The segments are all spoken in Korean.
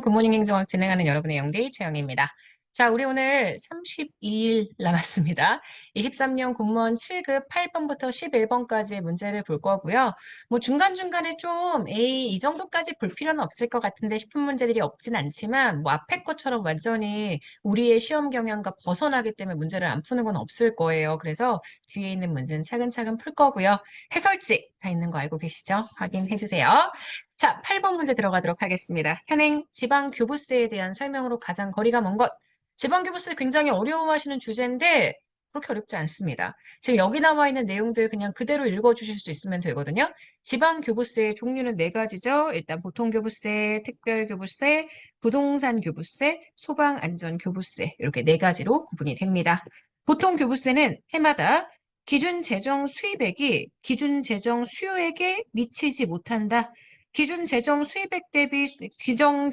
굿모닝 행정학 진행하는 여러분의 영디 최영입니다. 자, 우리 오늘 32일 남았습니다. 23년 공무원 7급 8번부터 11번까지의 문제를 볼 거고요. 뭐 중간중간에 좀 에이, 이 정도까지 볼 필요는 없을 것 같은데 싶은 문제들이 없진 않지만 뭐 앞에 것처럼 완전히 우리의 시험 경향과 벗어나기 때문에 문제를 안 푸는 건 없을 거예요. 그래서 뒤에 있는 문제는 차근차근 풀 거고요. 해설지 다 있는 거 알고 계시죠? 확인해 주세요. 자, 8번 문제 들어가도록 하겠습니다. 현행 지방교부세에 대한 설명으로 가장 거리가 먼 것. 지방교부세 굉장히 어려워하시는 주제인데 그렇게 어렵지 않습니다. 지금 여기 나와 있는 내용들 그냥 그대로 읽어주실 수 있으면 되거든요. 지방교부세의 종류는 네 가지죠. 일단 보통교부세, 특별교부세, 부동산교부세, 소방안전교부세 이렇게 네 가지로 구분이 됩니다. 보통교부세는 해마다 기준 재정 수입액이 기준 재정 수요액에 미치지 못한다. 기준 재정 수입액 대비 기준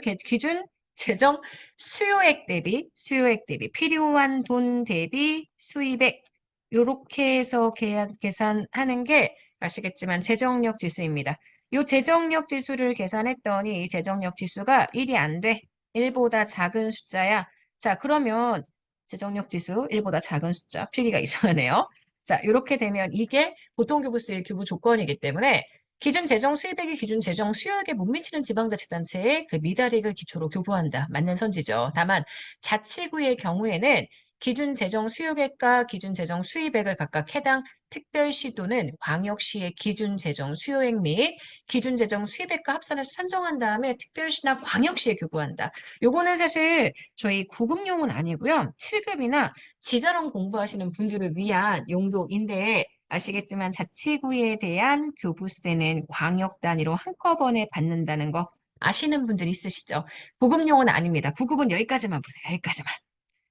재정 수요액 대비 필요한 돈 대비 수입액 요렇게 해서 계산하는 게 아시겠지만 재정력 지수입니다. 요 재정력 지수를 계산했더니 이 재정력 지수가 1이 안 돼. 1보다 작은 숫자야. 자, 그러면 재정력 지수 1보다 작은 숫자 필기가 이상하네요. 자, 이렇게 되면 이게 보통교부세의 교부 조건이기 때문에 기준 재정 수입액이 기준 재정 수요액에 못 미치는 지방자치단체에 그 미달액을 기초로 교부한다. 맞는 선지죠. 다만 자치구의 경우에는 기준 재정 수요액과 기준 재정 수입액을 각각 해당 특별시 또는 광역시의 기준 재정 수요액 및 기준 재정 수입액과 합산해서 산정한 다음에 특별시나 광역시에 교부한다. 요거는 사실 저희 9급용은 아니고요. 7급이나 지자론 공부하시는 분들을 위한 용도인데 아시겠지만 자치구에 대한 교부세는 광역 단위로 한꺼번에 받는다는 거 아시는 분들 있으시죠? 9급용은 아닙니다. 9급은 여기까지만 보세요. 여기까지만.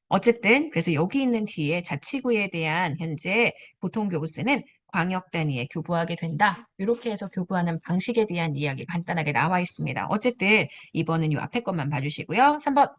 어쨌든 그래서 여기 있는 뒤에 자치구에 대한 현재 보통교부세는 광역 단위에 교부하게 된다. 이렇게 해서 교부하는 방식에 대한 이야기 간단하게 나와 있습니다. 어쨌든 이번은 이 앞에 것만 봐주시고요. 3번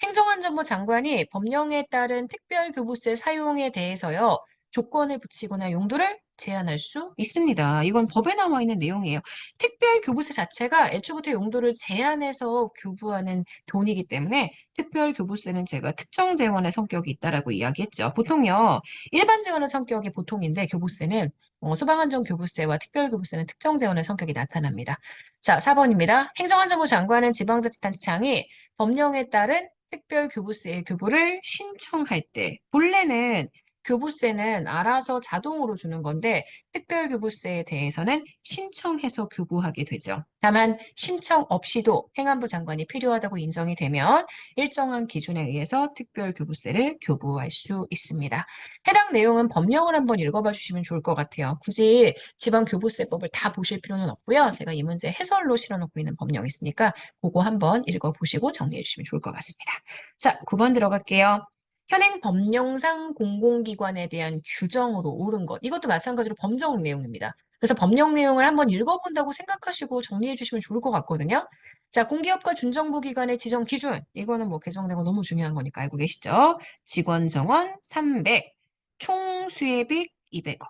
행정안전부 장관이 법령에 따른 특별교부세 사용에 대해서요. 조건을 붙이거나 용도를 제한할 수 있습니다. 이건 법에 나와 있는 내용이에요. 특별교부세 자체가 애초부터 용도를 제한해서 교부하는 돈이기 때문에 특별교부세는 제가 특정 재원의 성격이 있다라고 이야기했죠. 보통요, 일반 재원의 성격이 보통인데 교부세는 소방안전교부세와 특별교부세는 특정 재원의 성격이 나타납니다. 자, 4번입니다. 행정안전부 장관은 지방자치단체장이 법령에 따른 특별교부세의 교부를 신청할 때 본래는 교부세는 알아서 자동으로 주는 건데 특별교부세에 대해서는 신청해서 교부하게 되죠. 다만 신청 없이도 행안부 장관이 필요하다고 인정이 되면 일정한 기준에 의해서 특별교부세를 교부할 수 있습니다. 해당 내용은 법령을 한번 읽어봐 주시면 좋을 것 같아요. 굳이 지방교부세법을 다 보실 필요는 없고요. 제가 이 문제 해설로 실어놓고 있는 법령이 있으니까 그거 한번 읽어보시고 정리해 주시면 좋을 것 같습니다. 자, 9번 들어갈게요. 현행 법령상 공공기관에 대한 규정으로 옳은 것. 이것도 마찬가지로 법정 내용입니다. 그래서 법령 내용을 한번 읽어본다고 생각하시고 정리해 주시면 좋을 것 같거든요. 자, 공기업과 준정부 기관의 지정 기준. 이거는 뭐 개정되고 너무 중요한 거니까 알고 계시죠? 직원 정원 300, 총 수입액 200억,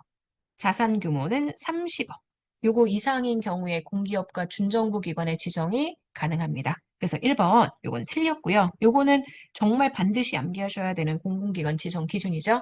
자산 규모는 30억. 요거 이상인 경우에 공기업과 준정부 기관의 지정이 가능합니다. 그래서 1번 요건 틀렸고요. 요거는 정말 반드시 암기하셔야 되는 공공기관 지정 기준이죠.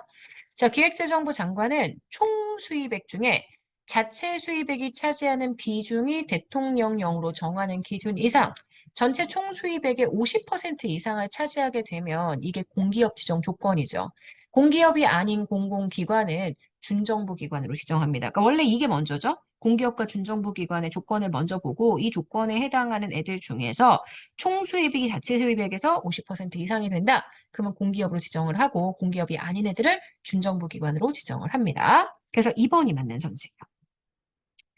자, 기획재정부 장관은 총 수입액 중에 자체 수입액이 차지하는 비중이 대통령령으로 정하는 기준 이상 전체 총 수입액의 50% 이상을 차지하게 되면 이게 공기업 지정 조건이죠. 공기업이 아닌 공공기관은 준정부 기관으로 지정합니다. 그러니까 원래 이게 먼저죠. 공기업과 준정부 기관의 조건을 먼저 보고 이 조건에 해당하는 애들 중에서 총 수입액이 자체 수입액에서 50% 이상이 된다. 그러면 공기업으로 지정을 하고 공기업이 아닌 애들을 준정부 기관으로 지정을 합니다. 그래서 2번이 맞는 선지예요.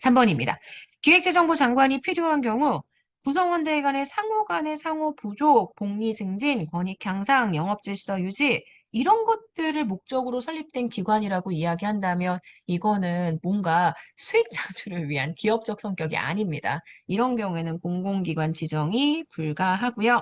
3번입니다. 기획재정부 장관이 필요한 경우 구성원들 간의 상호 간의 상호 부족, 복리 증진, 권익 향상, 영업 질서 유지 이런 것들을 목적으로 설립된 기관이라고 이야기한다면 이거는 뭔가 수익 창출을 위한 기업적 성격이 아닙니다. 이런 경우에는 공공기관 지정이 불가하고요.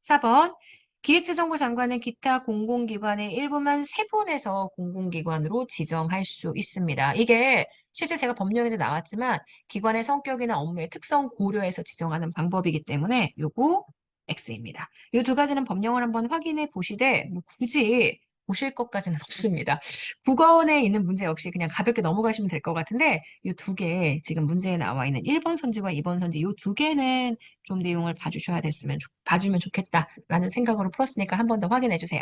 4번 기획재정부 장관은 기타 공공기관의 일부만 세분해서 공공기관으로 지정할 수 있습니다. 이게 실제 제가 법령에도 나왔지만 기관의 성격이나 업무의 특성 고려해서 지정하는 방법이기 때문에 요거 X입니다. 이 두 가지는 법령을 한번 확인해 보시되 뭐 굳이 보실 것까지는 없습니다. 국어원에 있는 문제 역시 그냥 가볍게 넘어가시면 될 것 같은데 이 두 개 지금 문제에 나와 있는 1번 선지와 2번 선지 이 두 개는 좀 내용을 봐주면 좋겠다라는 생각으로 풀었으니까 한 번 더 확인해 주세요.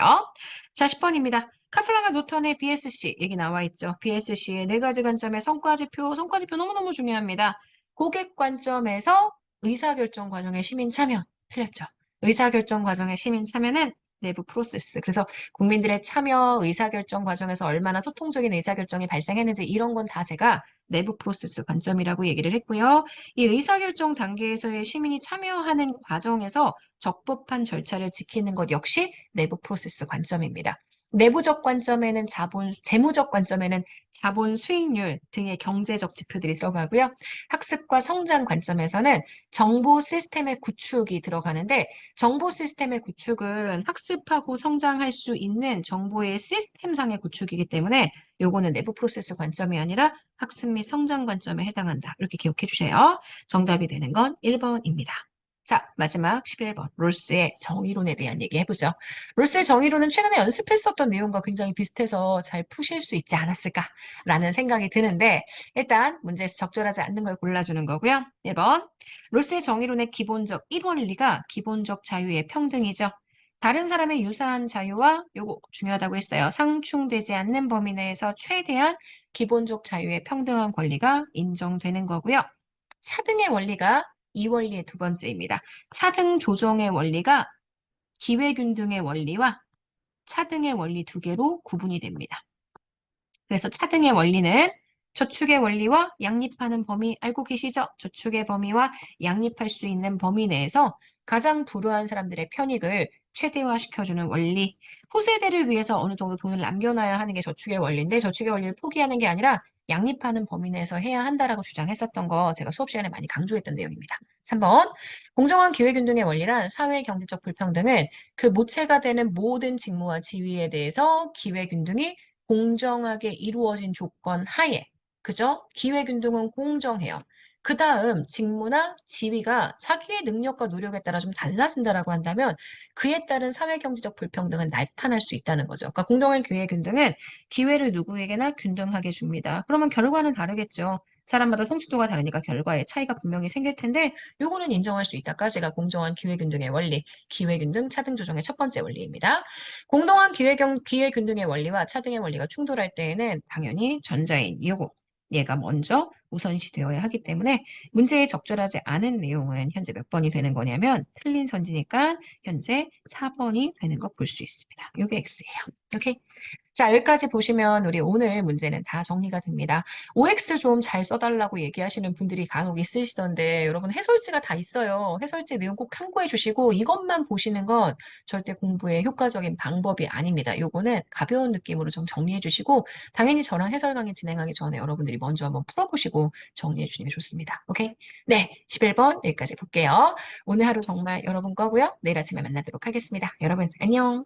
자, 10번입니다. 카플라가 노턴의 BSC 얘기 나와 있죠. BSC의 네 가지 관점의 성과지표 너무너무 중요합니다. 고객 관점에서 의사결정 과정의 시민 참여. 틀렸죠. 의사결정 과정의 시민 참여는 내부 프로세스. 그래서 국민들의 참여 의사결정 과정에서 얼마나 소통적인 의사결정이 발생했는지 이런 건 다 제가 내부 프로세스 관점이라고 얘기를 했고요. 이 의사결정 단계에서의 시민이 참여하는 과정에서 적법한 절차를 지키는 것 역시 내부 프로세스 관점입니다. 내부적 관점에는 재무적 관점에는 자본 수익률 등의 경제적 지표들이 들어가고요. 학습과 성장 관점에서는 정보 시스템의 구축이 들어가는데 정보 시스템의 구축은 학습하고 성장할 수 있는 정보의 시스템상의 구축이기 때문에 요거는 내부 프로세스 관점이 아니라 학습 및 성장 관점에 해당한다. 이렇게 기억해 주세요. 정답이 되는 건 1번입니다. 자, 마지막 11번. 롤스의 정의론에 대한 얘기 해보죠. 롤스의 정의론은 최근에 연습했었던 내용과 굉장히 비슷해서 잘 푸실 수 있지 않았을까라는 생각이 드는데 일단 문제에서 적절하지 않는 걸 골라주는 거고요. 1번. 롤스의 정의론의 기본적 1원리가 기본적 자유의 평등이죠. 다른 사람의 유사한 자유와 요거 중요하다고 했어요. 상충되지 않는 범위 내에서 최대한 기본적 자유의 평등한 권리가 인정되는 거고요. 차등의 원리가 이 원리의 두 번째입니다. 차등 조정의 원리가 기회균등의 원리와 차등의 원리 두 개로 구분이 됩니다. 그래서 차등의 원리는 저축의 원리와 양립하는 범위 알고 계시죠? 저축의 범위와 양립할 수 있는 범위 내에서 가장 불우한 사람들의 편익을 최대화시켜주는 원리. 후세대를 위해서 어느 정도 돈을 남겨놔야 하는 게 저축의 원리인데 저축의 원리를 포기하는 게 아니라 양립하는 범위 내에서 해야 한다라고 주장했었던 거 제가 수업 시간에 많이 강조했던 내용입니다. 3번. 공정한 기회균등의 원리란 사회 경제적 불평등은 그 모체가 되는 모든 직무와 지위에 대해서 기회균등이 공정하게 이루어진 조건 하에, 그죠? 기회균등은 공정해요. 그 다음 직무나 지위가 자기의 능력과 노력에 따라 좀 달라진다라고 한다면 그에 따른 사회경제적 불평등은 나타날 수 있다는 거죠. 그러니까 공정한 기회균등은 기회를 누구에게나 균등하게 줍니다. 그러면 결과는 다르겠죠. 사람마다 성취도가 다르니까 결과에 차이가 분명히 생길 텐데 요거는 인정할 수 있다까지가 공정한 기회균등의 원리, 기회균등 차등 조정의 첫 번째 원리입니다. 공동한 기회균등의 원리와 차등의 원리가 충돌할 때에는 당연히 전자인 요거 얘가 먼저 우선시 되어야 하기 때문에 문제에 적절하지 않은 내용은 현재 몇 번이 되는 거냐면 틀린 선지니까 현재 4번이 되는 거 볼 수 있습니다. 요게 X예요. 오케이? 자, 여기까지 보시면 우리 오늘 문제는 다 정리가 됩니다. OX 좀 잘 써달라고 얘기하시는 분들이 간혹 있으시던데 여러분 해설지가 다 있어요. 해설지 내용 꼭 참고해 주시고 이것만 보시는 건 절대 공부에 효과적인 방법이 아닙니다. 요거는 가벼운 느낌으로 좀 정리해 주시고 당연히 저랑 해설 강의 진행하기 전에 여러분들이 먼저 한번 풀어보시고 정리해 주시는 게 좋습니다. 오케이? 네, 11번 여기까지 볼게요. 오늘 하루 정말 여러분 거고요. 내일 아침에 만나도록 하겠습니다. 여러분 안녕.